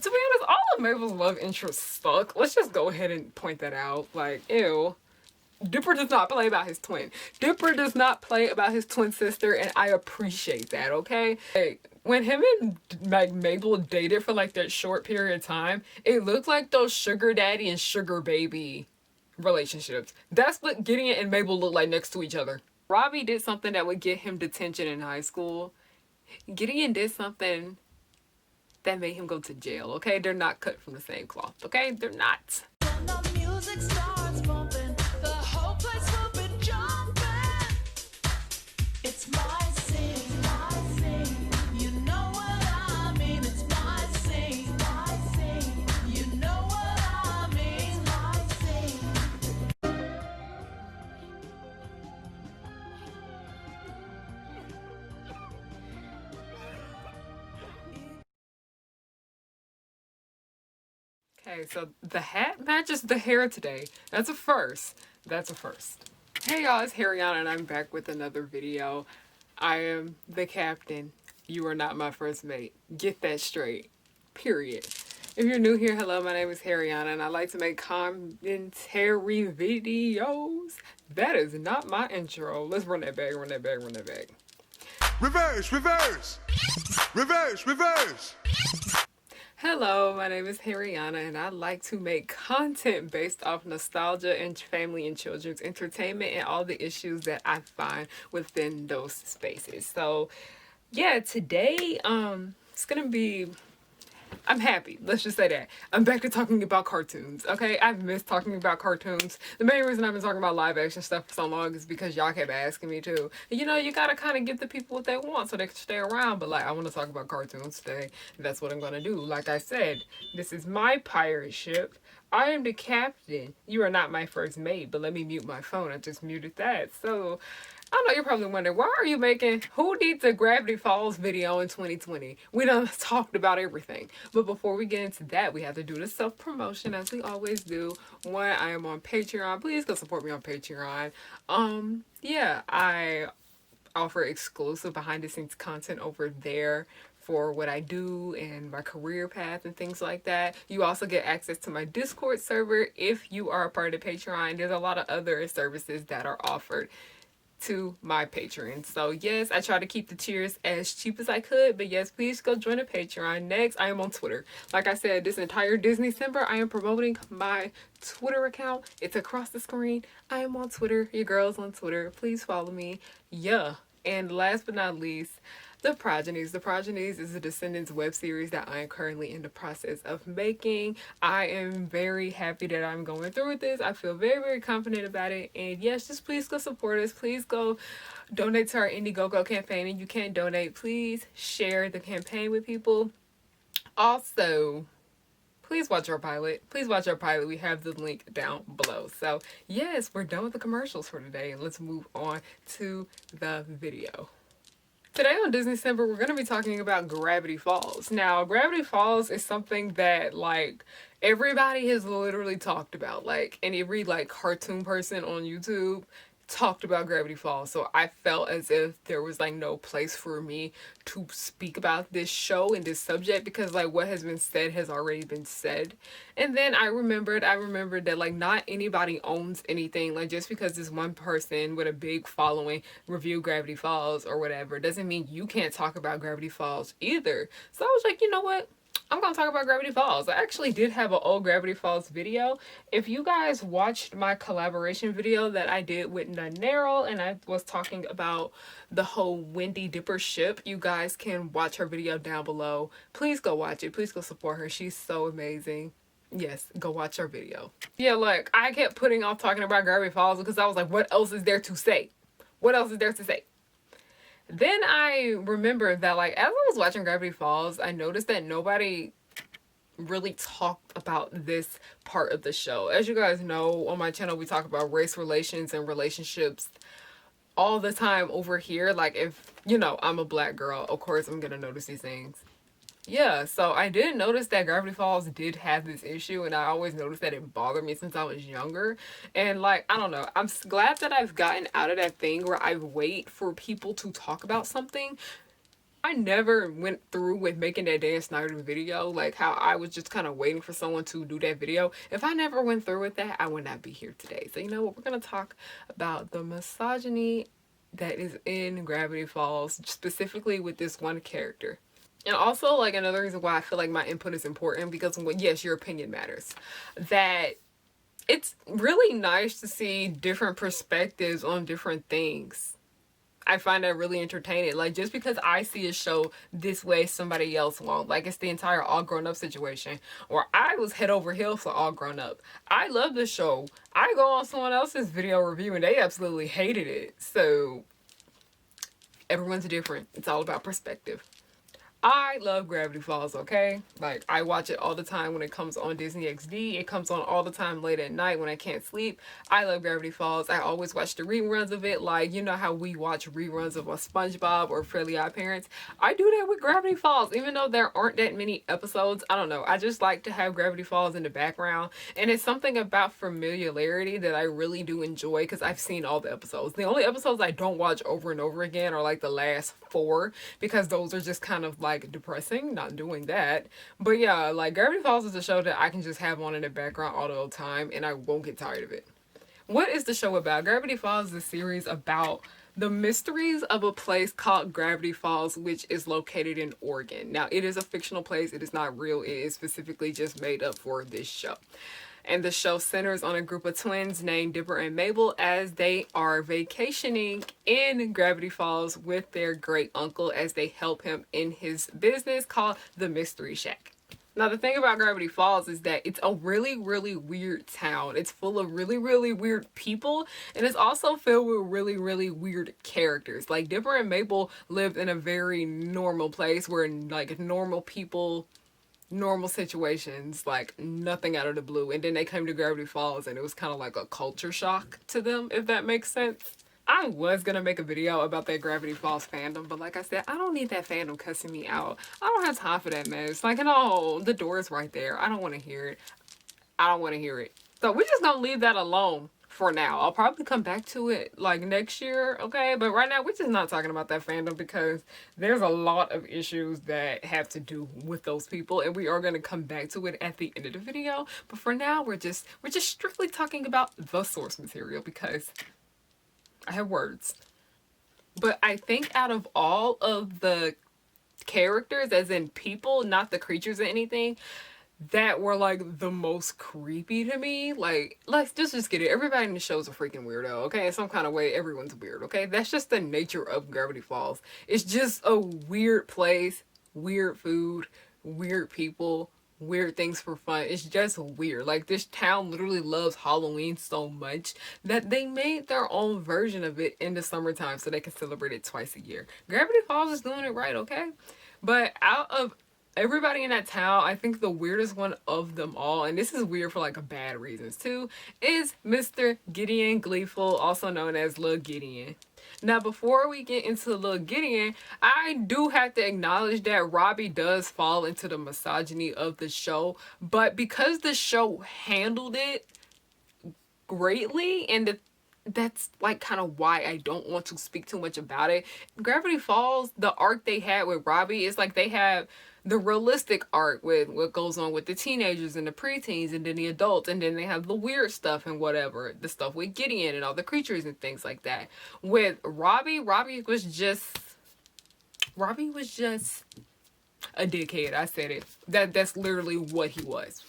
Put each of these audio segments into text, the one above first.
To be honest, all of Mabel's love interests suck. Let's just go ahead and point that out. Like, ew. Dipper does not play about his twin. Dipper does not play about his twin sister, and I appreciate that, okay? Like, when him and like Mabel dated for like that short period of time, it looked like those sugar daddy and sugar baby relationships. That's what Gideon and Mabel look like next to each other. Robbie did something that would get him detention in high school. Gideon did something that made him go to jail, okay? They're not cut from the same cloth, okay? They're not. When the music starts bumping, the whole place will be jumping. It's my scene, my scene. You know what I mean. It's my scene, my scene. You know what I mean. My scene. Okay, so the hat matches the hair today. That's a first. That's a first. Hey y'all, it's Harriyanna and I'm back with another video. I am the captain. You are not my first mate. Get that straight. Period. If you're new here, hello, my name is Harriyanna and I like to make commentary videos. That is not my intro. Let's run that back, run that back, run that back. Reverse, reverse, reverse, reverse. Hello, my name is Harriyanna and I like to make content based off nostalgia and family and children's entertainment and all the issues that I find within those spaces. So yeah, today it's gonna be, I'm happy. Let's just say that. I'm back to talking about cartoons, okay? I've missed talking about cartoons. The main reason I've been talking about live action stuff for so long is because y'all kept asking me to. You know, you gotta kind of give the people what they want so they can stay around. But like, I want to talk about cartoons today. That's what I'm gonna do. Like I said, this is my pirate ship. I am the captain. You are not my first mate, but let me mute my phone. I just muted that. So I know you're probably wondering, why are you making Who Needs a Gravity Falls video in 2020? We done talked about everything. But before we get into that, we have to do the self-promotion as we always do. One, I am on Patreon. Please go support me on Patreon. Yeah, I offer exclusive behind the scenes content over there for what I do and my career path and things like that. You also get access to my Discord server if you are a part of Patreon. There's a lot of other services that are offered to my patrons. So yes, I try to keep the tiers as cheap as I could, but yes, please go join a Patreon. Next, I am on Twitter. Like I said, this entire Disney December, I am promoting my Twitter account. It's across the screen. I am on Twitter. Your girl's on Twitter. Please follow me. Yeah. And last but not least, The Progenies. The Progenies is a Descendants web series that I am currently in the process of making. I am very happy that I'm going through with this. I feel very, very confident about it. And yes, just please go support us. Please go donate to our Indiegogo campaign. And you can't donate, please share the campaign with people. Also, please watch our pilot. Please watch our pilot. We have the link down below. So yes, we're done with the commercials for today. And let's move on to the video. Today on Disney December, we're going to be talking about Gravity Falls. Now, Gravity Falls is something that, like, everybody has literally talked about. Like, and every, like, cartoon person on YouTube talked about Gravity Falls. So I felt as if there was, like, no place for me to speak about this show and this subject because, like, what has been said has already been said. And then I remembered that, like, not anybody owns anything. Like, just because this one person with a big following reviewed Gravity Falls or whatever doesn't mean you can't talk about Gravity Falls either. So I was like, you know what? I'm gonna talk about Gravity Falls. I actually did have an old Gravity Falls video. If you guys watched my collaboration video that I did with Nanero and I was talking about the whole Wendy Dipper ship, you guys can watch her video down below. Please go watch it. Please go support her. She's so amazing. Yes, go watch her video. Yeah, look, I kept putting off talking about Gravity Falls because I was like, what else is there to say? What else is there to say? Then I remembered that, like, as I was watching Gravity Falls, I noticed that nobody really talked about this part of the show. As you guys know, on my channel, we talk about race relations and relationships all the time over here. Like, if, you know, I'm a black girl, of course I'm gonna notice these things. Yeah, so I did notice that Gravity Falls did have this issue, and I always noticed that it bothered me since I was younger. And, like, I don't know, I'm glad that I've gotten out of that thing where I wait for people to talk about something I never went through with making that Dan Snyder video, like how I was just kind of waiting for someone to do that video. If I never went through with that, I would not be here today. So you know what? We're going to talk about the misogyny that is in Gravity Falls, specifically with this one character. And also, like, another reason why I feel like my input is important, because, well, yes, your opinion matters. That it's really nice to see different perspectives on different things. I find that really entertaining. Like, just because I see a show this way, somebody else won't. Like, it's the entire All Grown Up situation, where I was head over heels for All Grown Up. I love the show. I go on someone else's video review and they absolutely hated it. So, everyone's different. It's all about perspective. I love Gravity Falls, okay? Like, I watch it all the time when it comes on Disney XD. It comes on all the time late at night when I can't sleep. I love Gravity Falls. I always watch the reruns of it. Like, you know how we watch reruns of a SpongeBob or Fairly Odd Parents? I do that with Gravity Falls. Even though there aren't that many episodes, I don't know. I just like to have Gravity Falls in the background. And it's something about familiarity that I really do enjoy, because I've seen all the episodes. The only episodes I don't watch over and over again are like the last 4, because those are just kind of like depressing. Not doing that. But yeah, like, Gravity Falls is a show that I can just have on in the background all the time and I won't get tired of it. What is the show about? Gravity Falls is a series about the mysteries of a place called Gravity Falls, which is located in Oregon. Now, it is a fictional place. It is not real. It is specifically just made up for this show. And the show centers on a group of twins named Dipper and Mabel as they are vacationing in Gravity Falls with their great uncle as they help him in his business called the Mystery Shack. Now, the thing about Gravity Falls is that it's a really, really weird town. It's full of really, really weird people, and it's also filled with really, really weird characters. Like, Dipper and Mabel lived in a very normal place where, like, normal people, normal situations, like nothing out of the blue, and then they came to Gravity Falls and it was kind of like a culture shock to them, if that makes sense. I was gonna make a video about that Gravity Falls fandom, but like I said, I don't need that fandom cussing me out. I don't have time for that mess. Like, no, the door is right there. I don't want to hear it. I don't want to hear it. So we're just gonna leave that alone for now. I'll probably come back to it like next year, okay? But right now, we're just not talking about that fandom, because there's a lot of issues that have to do with those people, and we are going to come back to it at the end of the video. But for now, we're just strictly talking about the source material, because I have words. But I think out of all of the characters, as in people, not the creatures or anything, that were like the most creepy to me. Like, let's just get it. Everybody in the show is a freaking weirdo, okay? In some kind of way, everyone's weird, okay? That's just the nature of Gravity Falls. It's just a weird place, weird food, weird people, weird things for fun. It's just weird. Like, this town literally loves Halloween so much that they made their own version of it in the summertime so they can celebrate it twice a year. Gravity Falls is doing it right, okay? But out of everybody in that town, I think the weirdest one of them all, and this is weird for like bad reasons too, is Mr. Gideon Gleeful, also known as Lil Gideon. Now, before we get into Lil Gideon, I do have to acknowledge that Robbie does fall into the misogyny of the show, but because the show handled it greatly, and that's like kind of why I don't want to speak too much about it. Gravity Falls, the arc they had with Robbie is like they have the realistic arc with what goes on with the teenagers and the preteens and then the adults, and then they have the weird stuff and whatever, the stuff with Gideon and all the creatures and things like that. With Robbie was just a dickhead. I said it. That's literally what he was.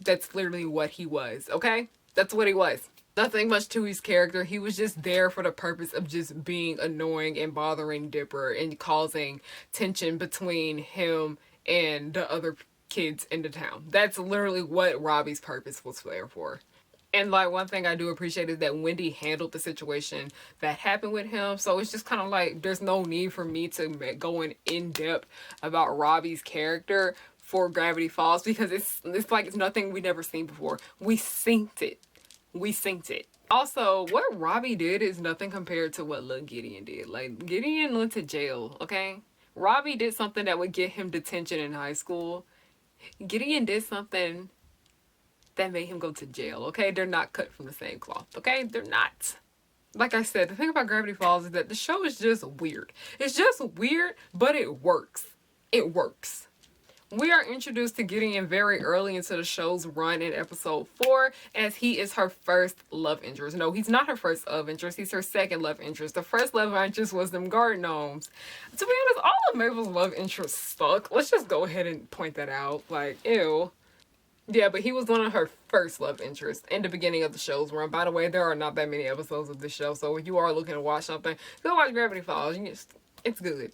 That's literally what he was, okay? That's what he was. Nothing much to his character. He was just there for the purpose of just being annoying and bothering Dipper and causing tension between him and the other kids in the town. That's literally what Robbie's purpose was there for. And like, one thing I do appreciate is that Wendy handled the situation that happened with him. So it's just kind of like, there's no need for me to go in depth about Robbie's character for Gravity Falls, because it's like it's nothing we never seen before. We synced it. Also, what Robbie did is nothing compared to what Lil Gideon did. Like, Gideon went to jail, okay? Robbie did something that would get him detention in high school. Gideon did something that made him go to jail, okay? They're not cut from the same cloth, okay? They're not. like I said, the thing about Gravity Falls is that the show is just weird. It's just weird, but it works. It works. We are introduced to Gideon very early into the show's run in episode 4, as he is her first love interest. No, he's not her first love interest. He's her second love interest. The first love interest was them garden gnomes. To be honest, all of Mabel's love interests suck. Let's just go ahead and point that out. Like, ew. Yeah, but he was one of her first love interests in the beginning of the show's run. By the way, there are not that many episodes of this show, so if you are looking to watch something, go watch Gravity Falls. It's good.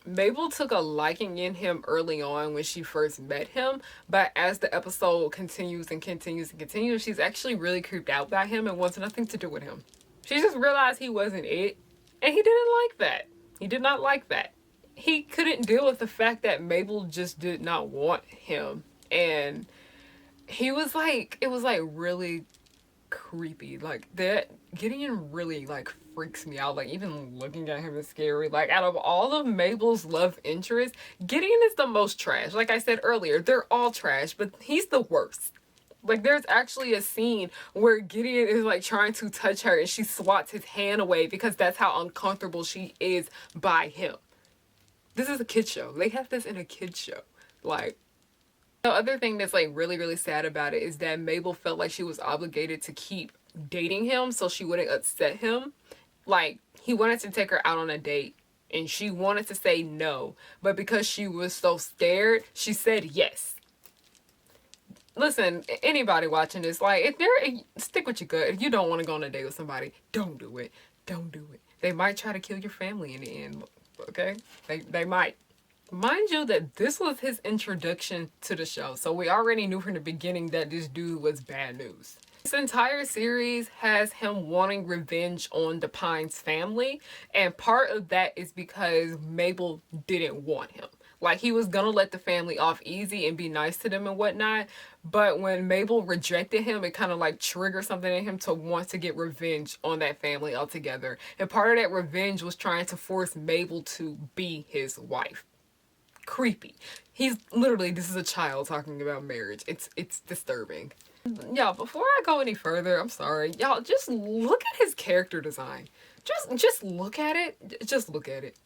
Mabel took a liking in him early on when she first met him, but as the episode continues and continues and continues, she's actually really creeped out by him and wants nothing to do with him. She just realized he wasn't it, and he didn't like that. He did not like that. He couldn't deal with the fact that Mabel just did not want him, and he was like, it was like really creepy. Like, that Gideon really like freaks me out. Like, even looking at him is scary. Like, out of all of Mabel's love interests, Gideon is the most trash. Like I said earlier, they're all trash, but he's the worst. Like, there's actually a scene where Gideon is like trying to touch her and she swats his hand away because that's how uncomfortable she is by him. This is a kid show. They have this in a kid show. Like, the other thing that's like really, really sad about it is that Mabel felt like she was obligated to keep dating him so she wouldn't upset him. Like, he wanted to take her out on a date and she wanted to say no, but because she was so scared, she said yes. Listen, anybody watching this, like, stick with your gut. If you don't want to go on a date with somebody, don't do it. Don't do it. They might try to kill your family in the end, okay? They might. Mind you that this was his introduction to the show, so we already knew from the beginning that this dude was bad news. This entire series has him wanting revenge on the Pines family, and part of that is because Mabel didn't want him. Like, he was gonna let the family off easy and be nice to them and whatnot, but when Mabel rejected him, it kind of like triggered something in him to want to get revenge on that family altogether. And part of that revenge was trying to force Mabel to be his wife. Creepy. He's literally, this is a child talking about marriage. It's disturbing. Y'all, before I go any further, I'm sorry, y'all, just look at his character design. Just look at it. Just look at it.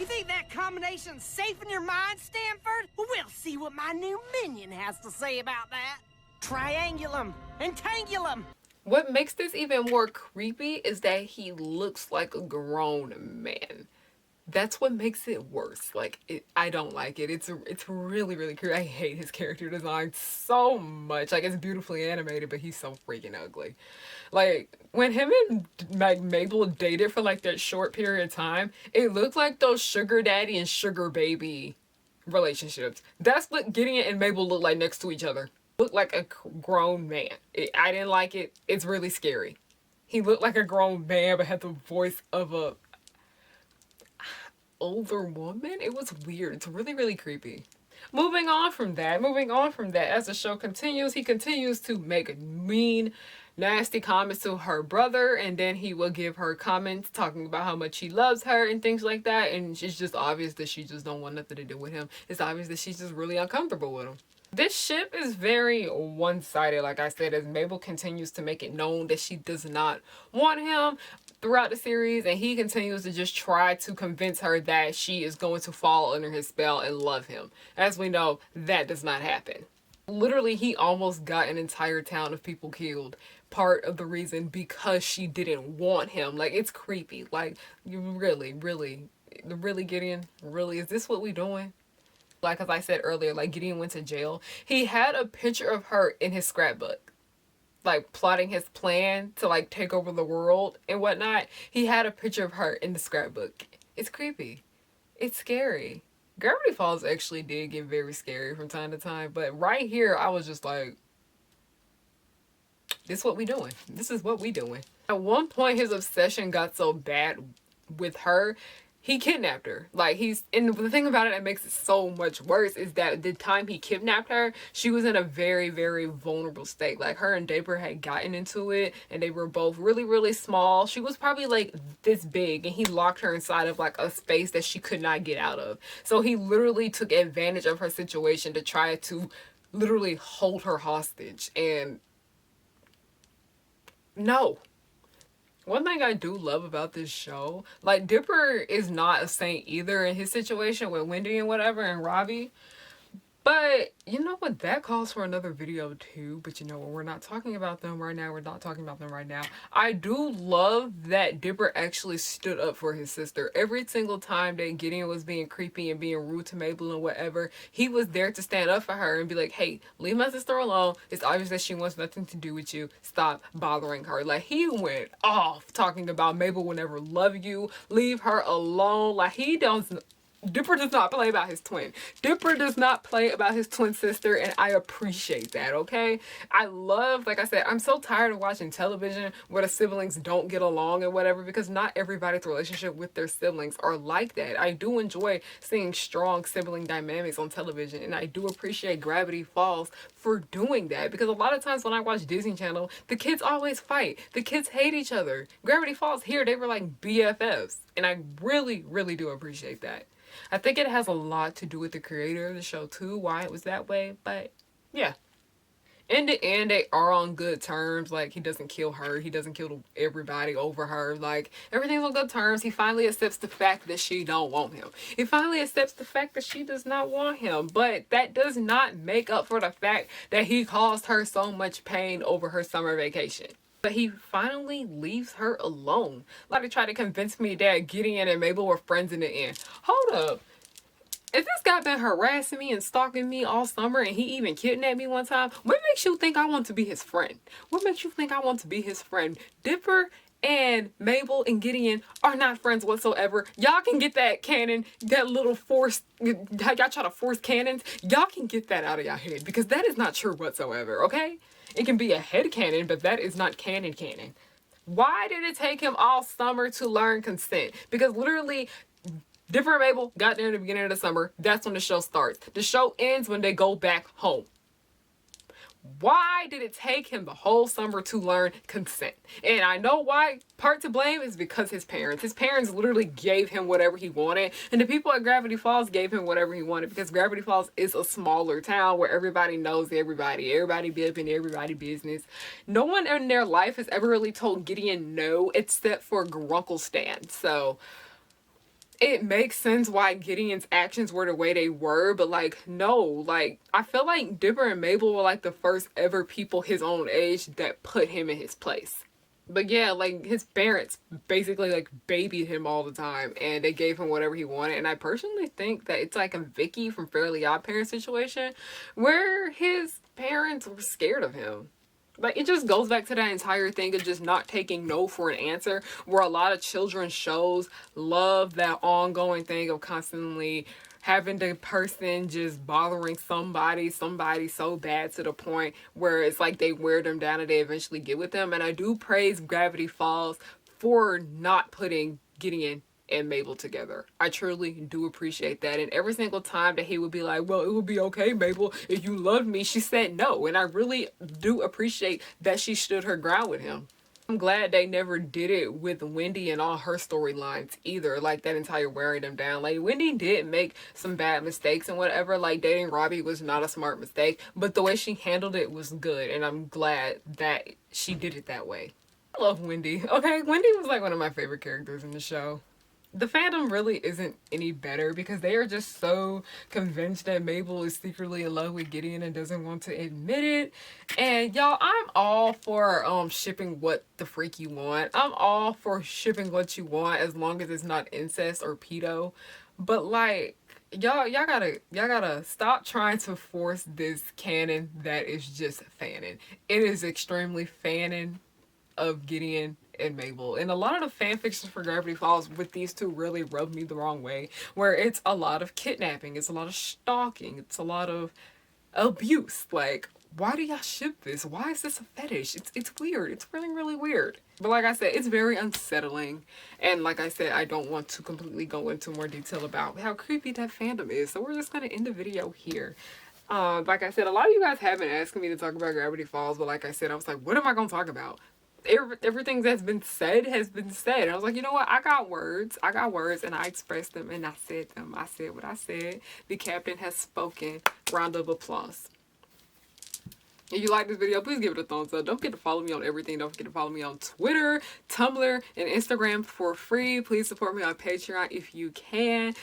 You think that combination's safe in your mind, Stanford? Well, we'll see what my new minion has to say about that. Triangulum, entangulum. What makes this even more creepy is that he looks like a grown man. That's what makes it worse. Like, I don't like it. It's really, really creepy. I hate his character design so much. Like, it's beautifully animated, but he's so freaking ugly. Like, when him and like Mabel dated for like that short period of time, it looked like those sugar daddy and sugar baby relationships. That's what Gideon and Mabel look like next to each other. Looked like a grown man. I didn't like it. It's really scary. He looked like a grown man, but had the voice of a older woman. It was weird. It's really, really creepy. Moving on from that, as the show continues, he continues to make mean, nasty comments to her brother, and then he will give her comments talking about how much he loves her and things like that, and it's just obvious that she just don't want nothing to do with him. It's obvious that she's just really uncomfortable with him. This ship is very one-sided, like I said, as Mabel continues to make it known that she does not want him throughout the series, and he continues to just try to convince her that she is going to fall under his spell and love him. As we know, that does not happen. Literally, he almost got an entire town of people killed. Part of the reason because she didn't want him. Like, it's creepy. Like, you really, Gideon? Really? Is this what we doing? Like, as I said earlier, like, Gideon went to jail. He had a picture of her in his scrapbook. Like, plotting his plan to, like, take over the world and whatnot. He had a picture of her in the scrapbook. It's creepy. It's scary. Gravity Falls actually did get very scary from time to time. But right here, I was just like, this is what we doing. This is what we doing. At one point, his obsession got so bad with her, he kidnapped her. Like, and the thing about it that makes it so much worse is that the time he kidnapped her, she was in a very, very vulnerable state. Like, her and Daper had gotten into it, and they were both really, really small. She was probably like this big, and he locked her inside of like a space that she could not get out of. So he literally took advantage of her situation to try to literally hold her hostage. And no. One thing I do love about this show, like Dipper is not a saint either in his situation with Wendy and whatever and Robbie. But you know what? That calls for another video too. But you know what? We're not talking about them right now. We're not talking about them right now. I do love that Dipper actually stood up for his sister. Every single time that Gideon was being creepy and being rude to Mabel and whatever, he was there to stand up for her and be like, hey, leave my sister alone. It's obvious that she wants nothing to do with you. Stop bothering her. Like, he went off talking about Mabel will never love you. Leave her alone. Like, he don't... Dipper does not play about his twin. Dipper does not play about his twin sister, and I appreciate that, okay? I love, like I said, I'm so tired of watching television where the siblings don't get along and whatever, because not everybody's relationship with their siblings are like that. I do enjoy seeing strong sibling dynamics on television, and I do appreciate Gravity Falls for doing that, because a lot of times when I watch Disney Channel, the kids always fight. The kids hate each other. Gravity Falls here, they were like BFFs, and I really, really do appreciate that. I think it has a lot to do with the creator of the show too, why it was that way, but yeah. In the end, they are on good terms. Like, he doesn't kill her. He doesn't kill everybody over her. Like, everything's on good terms. He finally accepts the fact that she don't want him. He finally accepts the fact that she does not want him. But that does not make up for the fact that he caused her so much pain over her summer vacation. But he finally leaves her alone. Like, they tried to convince me that Gideon and Mabel were friends in the end. Hold up. If this guy been harassing me and stalking me all summer and he even kidnapped me one time, what makes you think I want to be his friend? What makes you think I want to be his friend? Dipper and Mabel and Gideon are not friends whatsoever. Y'all can get that canon, that little force, y'all try to force cannons. Y'all can get that out of y'all head because that is not true whatsoever, okay? It can be a head canon, but that is not canon. Why did it take him all summer to learn consent? Because literally, Dipper and Mabel got there in the beginning of the summer. That's when the show starts. The show ends when they go back home. Why did it take him the whole summer to learn consent? And I know why. Part to blame is because his parents. His parents literally gave him whatever he wanted. And the people at Gravity Falls gave him whatever he wanted because Gravity Falls is a smaller town where everybody knows everybody. Everybody be up in everybody's business. No one in their life has ever really told Gideon no except for Grunkle Stan. So it makes sense why Gideon's actions were the way they were, but like, no, like, I feel like Dipper and Mabel were like the first ever people his own age that put him in his place. But yeah, like, his parents basically like babied him all the time and they gave him whatever he wanted. And I personally think that it's like a Vicky from Fairly Odd Parents situation where his parents were scared of him. Like, it just goes back to that entire thing of just not taking no for an answer, where a lot of children's shows love that ongoing thing of constantly having the person just bothering somebody so bad to the point where it's like they wear them down and they eventually get with them. And I do praise Gravity Falls for not putting Gideon and Mabel together. I truly do appreciate that. And every single time that he would be like, well, it would be okay, Mabel, if you loved me, she said no. And I really do appreciate that she stood her ground with him. I'm glad they never did it with Wendy and all her storylines either, like that entire wearing them down. Like, Wendy did make some bad mistakes and whatever, like dating Robbie was not a smart mistake, but the way she handled it was good, and I'm glad that she did it that way. I love Wendy, okay? Wendy was like one of my favorite characters in the show. The fandom really isn't any better because they are just so convinced that Mabel is secretly in love with Gideon and doesn't want to admit it. And y'all, I'm all for shipping what the freak you want. I'm all for shipping what you want as long as it's not incest or pedo. But like, y'all gotta stop trying to force this canon that is just fanning. It is extremely fanning of Gideon and Mabel, and a lot of the fan fictions for Gravity Falls with these two really rub me the wrong way, where it's a lot of kidnapping, it's a lot of stalking, it's a lot of abuse. Like, why do y'all ship this? Why is this a fetish? It's weird. It's really, really weird. But like I said, it's very unsettling, and like I said, I don't want to completely go into more detail about how creepy that fandom is, so we're just gonna end the video here. Like I said, a lot of you guys have been asking me to talk about Gravity Falls, but like I said, I was like, what am I gonna talk about? Everything that's been said has been said. And I was like, you know what? I got words and I expressed them and I said them. I said what I said. The captain has spoken. Round of applause. If you like this video, please give it a thumbs up. Don't forget to follow me on everything. Don't forget to follow me on Twitter, Tumblr, and Instagram for free. Please support me on Patreon if you can.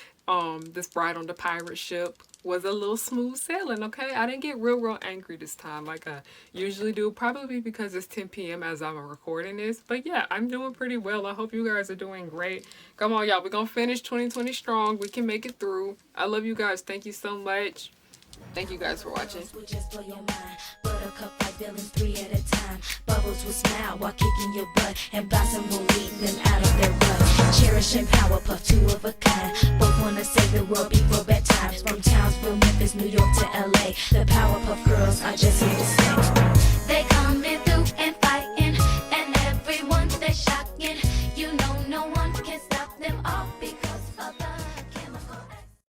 This Bride on the Pirate Ship was a little smooth sailing, okay? I didn't get real angry this time like I usually do. Probably because it's 10 p.m. as I'm recording this. But yeah, I'm doing pretty well. I hope you guys are doing great. Come on, y'all. We're going to finish 2020 strong. We can make it through. I love you guys. Thank you so much. Thank you guys for watching. Will just blow your mind. Buttercup like villains 3 at a time. Bubbles will smile while kicking your butt, and Blossom will lead them out of their rut. Cherish and Powerpuff, 2 of a kind. Both wanna save the world before bedtime. From Townsville, Memphis, New York to LA, the Powerpuff Girls are just here to stay. They come in